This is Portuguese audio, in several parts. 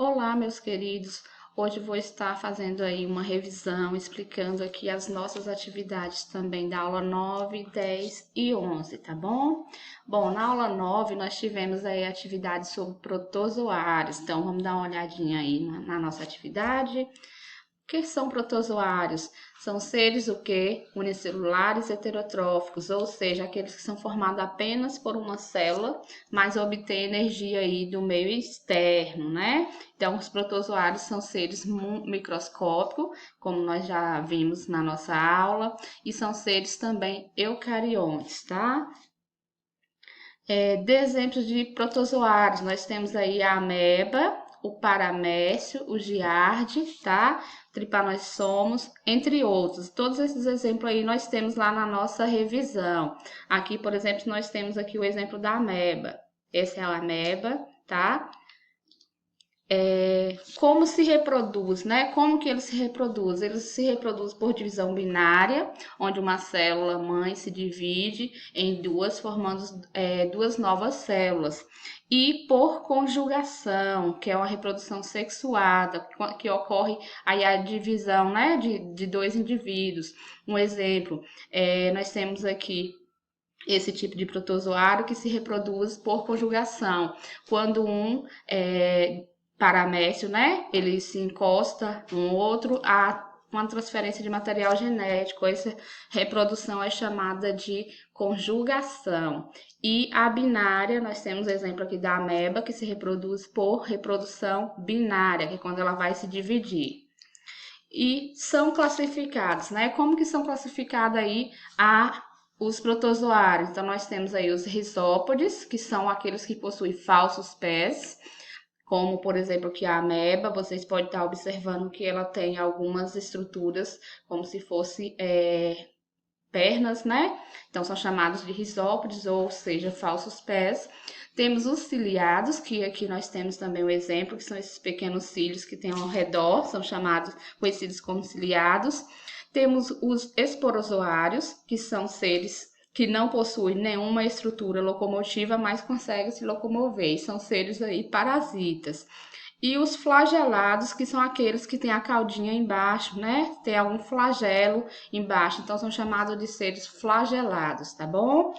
Olá, meus queridos. Hoje vou estar fazendo aí uma revisão, explicando aqui as nossas atividades também da aula 9, 10 e 11, tá bom? Bom, na aula 9 nós tivemos aí atividades sobre protozoários, então vamos dar uma olhadinha aí na nossa atividade. O que são protozoários? São seres o quê? Unicelulares heterotróficos, ou seja, aqueles que são formados apenas por uma célula, mas obtêm energia aí do meio externo, né? Então, os protozoários são seres microscópicos, como nós já vimos na nossa aula, e são seres também eucariontes, tá? De exemplos de protozoários, nós temos aí a ameba, o paramécio, o giardia, tá? Tripanossomos, entre outros. Todos esses exemplos aí nós temos lá na nossa revisão. Aqui, por exemplo, nós temos aqui o exemplo da ameba. Essa é a ameba, tá? Como se reproduz, né? Como que ele se reproduz? Ele se reproduz por divisão binária, onde uma célula mãe se divide em duas, formando duas novas células. E por conjugação, que é uma reprodução sexuada, que ocorre aí a divisão, né, de dois indivíduos. Um exemplo, nós temos aqui esse tipo de protozoário que se reproduz por conjugação. Quando paramécio, né? Ele se encosta no outro, há uma transferência de material genético. Essa reprodução é chamada de conjugação. E a binária, nós temos exemplo aqui da ameba, que se reproduz por reprodução binária, que é quando ela vai se dividir. E são classificados, né? Como que são classificados aí os protozoários? Então, nós temos aí os rizópodes, que são aqueles que possuem falsos pés, como, por exemplo, aqui a ameba. Vocês podem estar observando que ela tem algumas estruturas como se fosse pernas, né? Então, são chamados de rizópodes, ou seja, falsos pés. Temos os ciliados, que aqui nós temos também um exemplo, que são esses pequenos cílios que tem ao redor, são conhecidos como ciliados. Temos os esporozoários, que são seres que não possuem nenhuma estrutura locomotiva, mas conseguem se locomover, e são seres aí parasitas. E os flagelados, que são aqueles que têm a caudinha embaixo, né? Tem algum flagelo embaixo, então são chamados de seres flagelados, tá bom?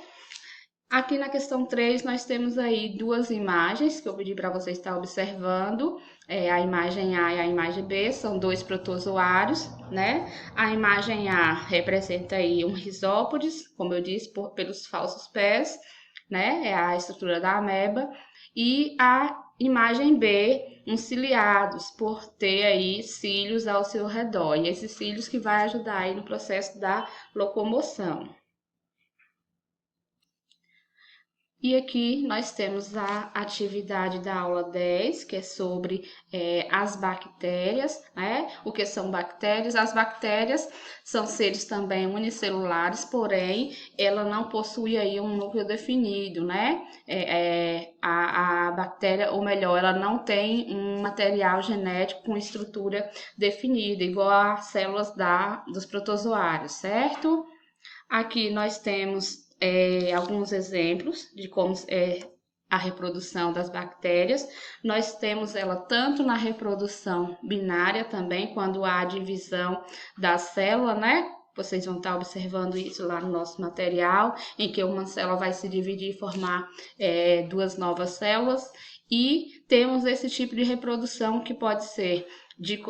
Aqui na questão 3, nós temos aí duas imagens que eu pedi para você estar observando. A imagem A e a imagem B são dois protozoários, né? A imagem A representa aí um rizópodes, como eu disse, pelos falsos pés, né? É a estrutura da ameba. E a imagem B, uns ciliados, por ter aí cílios ao seu redor. E esses cílios que vai ajudar aí no processo da locomoção. E aqui nós temos a atividade da aula 10, que é sobre as bactérias, né? O que são bactérias? As bactérias são seres também unicelulares, porém, ela não possui aí um núcleo definido, né? A bactéria, ou melhor, ela não tem um material genético com estrutura definida, igual às células dos protozoários, certo? Aqui nós temos alguns exemplos de como é a reprodução das bactérias. Nós temos ela tanto na reprodução binária também, quando há a divisão da célula, né? Vocês vão estar observando isso lá no nosso material, em que uma célula vai se dividir e formar duas novas células. E temos esse tipo de reprodução que pode ser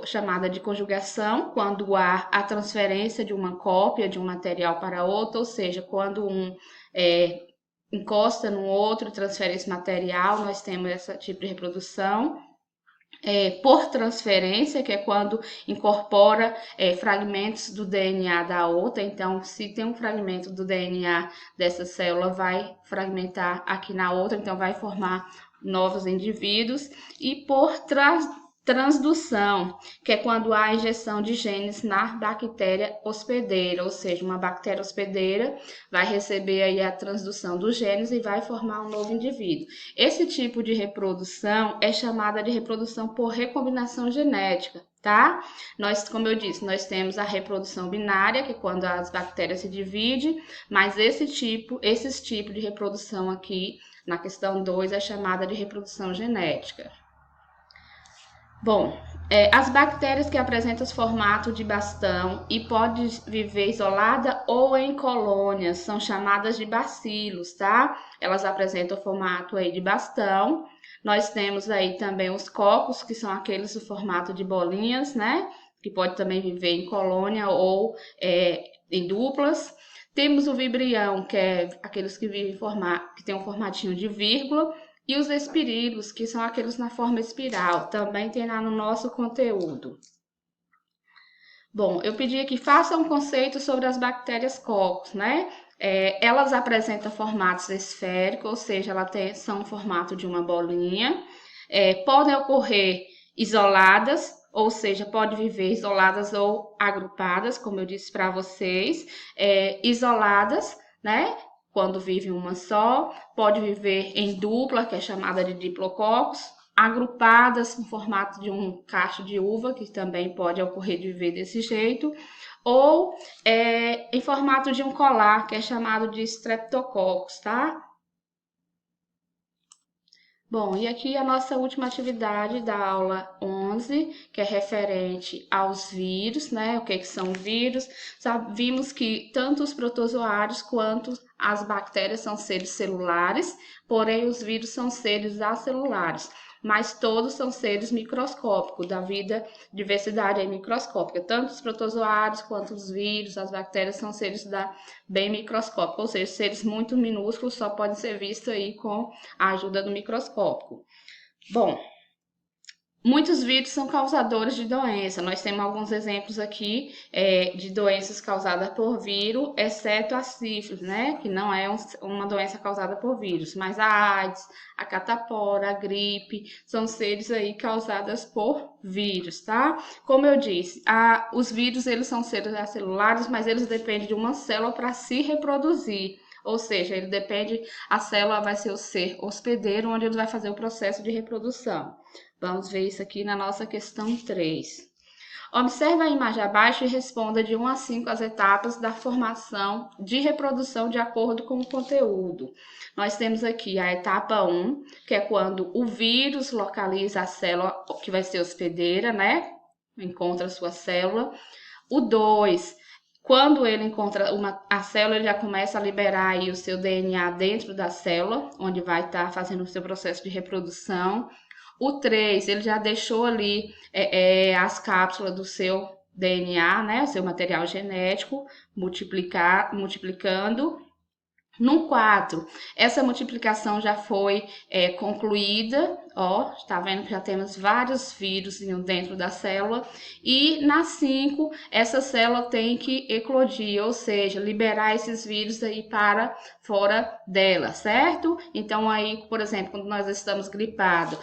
chamada de conjugação, quando há a transferência de uma cópia de um material para outro, ou seja, quando um encosta no outro e transfere esse material, nós temos esse tipo de reprodução. Por transferência, que é quando incorpora fragmentos do DNA da outra. Então, se tem um fragmento do DNA dessa célula, vai fragmentar aqui na outra, então vai formar novos indivíduos. E por transdução, que é quando há a injeção de genes na bactéria hospedeira, ou seja, uma bactéria hospedeira vai receber aí a transdução dos genes e vai formar um novo indivíduo. Esse tipo de reprodução é chamada de reprodução por recombinação genética, tá? Como eu disse, nós temos a reprodução binária, que é quando as bactérias se dividem, mas esses tipos de reprodução aqui, na questão 2, é chamada de reprodução genética. Bom, as bactérias que apresentam esse formato de bastão e pode viver isolada ou em colônias, são chamadas de bacilos, tá? Elas apresentam o formato aí de bastão. Nós temos aí também os cocos, que são aqueles do formato de bolinhas, né? Que pode também viver em colônia ou em duplas. Temos o vibrião, que é aqueles que vivem que tem um formatinho de vírgula. E os espirídeos, que são aqueles na forma espiral, também tem lá no nosso conteúdo. Bom, eu pedi aqui, faça um conceito sobre as bactérias cocos, né? Elas apresentam formatos esféricos, ou seja, são o formato de uma bolinha. Podem ocorrer isoladas, ou seja, pode viver isoladas ou agrupadas, como eu disse para vocês. Isoladas, né? Quando vive uma só, pode viver em dupla, que é chamada de diplococos, agrupadas no formato de um cacho de uva, que também pode ocorrer de viver desse jeito, ou em formato de um colar, que é chamado de streptococcus, tá? Bom, e aqui a nossa última atividade da aula 11, que é referente aos vírus, né? O que são vírus? Vimos que tanto os protozoários quanto as bactérias são seres celulares, porém os vírus são seres acelulares, mas todos são seres microscópicos, da vida, diversidade é microscópica. Tanto os protozoários quanto os vírus, as bactérias são seres bem microscópicos, ou seja, seres muito minúsculos, só podem ser vistos aí com a ajuda do microscópio. Bom, muitos vírus são causadores de doença. Nós temos alguns exemplos aqui de doenças causadas por vírus, exceto a sífilis, né? Que não é uma doença causada por vírus, mas a AIDS, a catapora, a gripe, são seres aí causadas por vírus, tá? Como eu disse, os vírus eles são seres acelulares, mas eles dependem de uma célula para se reproduzir. Ou seja, a célula vai ser o ser hospedeiro, onde ele vai fazer o processo de reprodução. Vamos ver isso aqui na nossa questão 3. Observe a imagem abaixo e responda de 1 a 5 as etapas da formação de reprodução de acordo com o conteúdo. Nós temos aqui a etapa 1, que é quando o vírus localiza a célula que vai ser hospedeira, né? Encontra a sua célula. O 2, quando ele encontra a célula, ele já começa a liberar aí o seu DNA dentro da célula, onde vai estar fazendo o seu processo de reprodução. O 3, ele já deixou ali as cápsulas do seu DNA, né, o seu material genético, multiplicando. No 4, essa multiplicação já foi concluída, ó, tá vendo que já temos vários vírus dentro da célula. E na 5, essa célula tem que eclodir, ou seja, liberar esses vírus aí para fora dela, certo? Então aí, por exemplo, quando nós estamos gripados,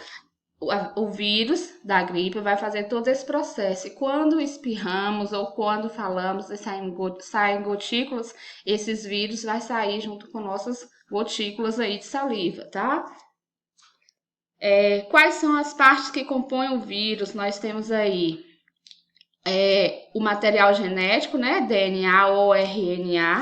o vírus da gripe vai fazer todo esse processo. E quando espirramos ou quando falamos e saem gotículas, esses vírus vai sair junto com nossas gotículas aí de saliva, tá? Quais são as partes que compõem o vírus? Nós temos aí o material genético, né? DNA ou RNA.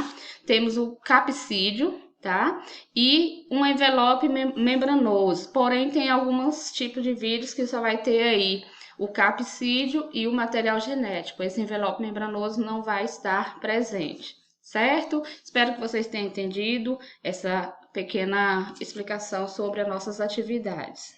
Temos o capsídeo, tá? E um envelope membranoso. Porém, tem alguns tipos de vírus que só vai ter aí o capsídeo e o material genético. Esse envelope membranoso não vai estar presente, certo? Espero que vocês tenham entendido essa pequena explicação sobre as nossas atividades.